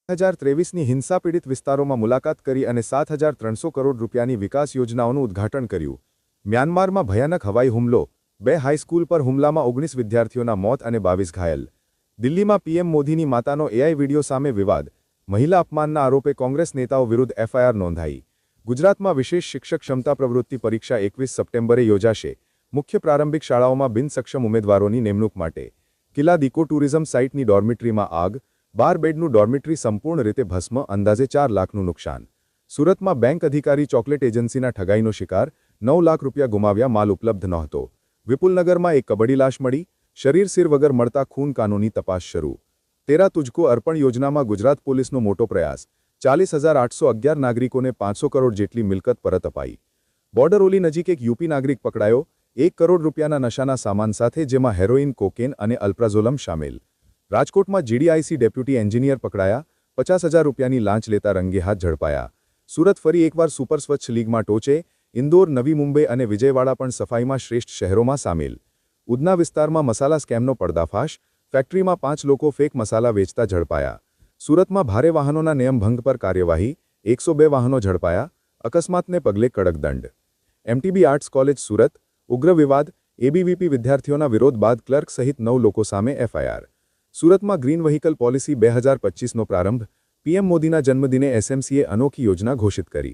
2023ની હિંસા પીડિત વિસ્તારોમાં મુલાકાત કરી અને 7,300 કરોડ રૂપિયાની વિકાસ યોજનાઓનું ઉદ્ઘાટન કર્યું. મ્યાનમારમાં ભયાનક હવાઈ હુમલો, 2 હાઈસ્કૂલ પર હુમલામાં 19 વિદ્યાર્થીઓના મોત અને 22 ઘાયલ. દિલ્હીમાં પીએમ મોદીની માતાનો એઆઈ વિડિયો સામે વિવાદ, મહિલા અપમાનના આરોપે કોંગ્રેસ નેતાઓ વિરુદ્ધ એફઆઈઆર નોંધાઈ. ગુજરાતમાં વિશેષ શિક્ષક ક્ષમતા પ્રવૃત્તિ પરીક્ષા 21 સપ્ટેમ્બરે યોજાશે. મુખ્ય પ્રારંભિક શાળાઓમાં બિનસક્ષમ ઉમેદવારોની નિમણૂક માટે. કિલ્લા દીકો ટુરિઝમ સાઇટની ડોર્મિટરીમાં આગ, 12 બેડનું ડોર્મિટરી સંપૂર્ણ રીતે ભસ્મ, અંદાજે 4 લાખનું નુકસાન. સુરતમાં બેંક અધિકારી ચોકલેટ એજન્સીના ઠગાઈનો શિકાર, 9 લાખ રૂપિયા ગુમાવ્યા, માલ ઉપલબ્ધ નહોતો. વિપુલનગરમાં એક કબડ્ડી લાશ મળી, શરીર સિર વગર મળતા ખૂન, કાનૂની તપાસ શરૂ. તેરા તુજકો અર્પણ યોજનામાં ગુજરાત પોલીસનો મોટો પ્રયાસ, 40,811 નાગરિકોને 500 કરોડ જેટલી મિલકત પરત અપાઈ. બોર્ડર ઓલી નજીક એક યુપી નાગરિક પકડાયો, 1 કરોડ રૂપિયાના નશાના સામાન સાથે, જેમાં હેરોઇન, કોકેન અને અલ્પ્રાઝોલમ શામેલ. રાજકોટમાં જીડીઆઈસી ડેપ્યુટી એન્જિનિયર પકડાયા, 50,000 રૂપિયાની લાંચ લેતા રંગે હાથ ઝડપાયા. સુરત ફરી એકવાર સુપર સ્વચ્છ લીગમાં ટોચે, ઇન્દોર, નવી મુંબઈ અને વિજયવાડા પણ સફાઈમાં શ્રેષ્ઠ શહેરોમાં સામેલ. ઉધના વિસ્તારમાં મસાલા સ્કેમનો પર્દાફાશ, ફેક્ટરીમાં 5 લોકો ફેક મસાલા વેચતા ઝડપાયા. સુરતમાં ભારે વાહનોના નિયમભંગ પર કાર્યવાહી, 102 વાહનો ઝડપાયા, અકસ્માતને પગલે કડક દંડ. એમટીબી આર્ટ્સ કોલેજ સુરત, ઉગ્ર વિવાદ, એબીવીપી વિદ્યાર્થીઓના વિરોધ બાદ ક્લર્ક સહિત 9 લોકો સામે એફઆઈઆર. સુરતમાં ગ્રીન વ્હીકલ પોલિસી 2025નો પ્રારંભ, પીએમ મોદીના જન્મદિને એસએમસીએ અનોખી યોજના ઘોષિત કરી.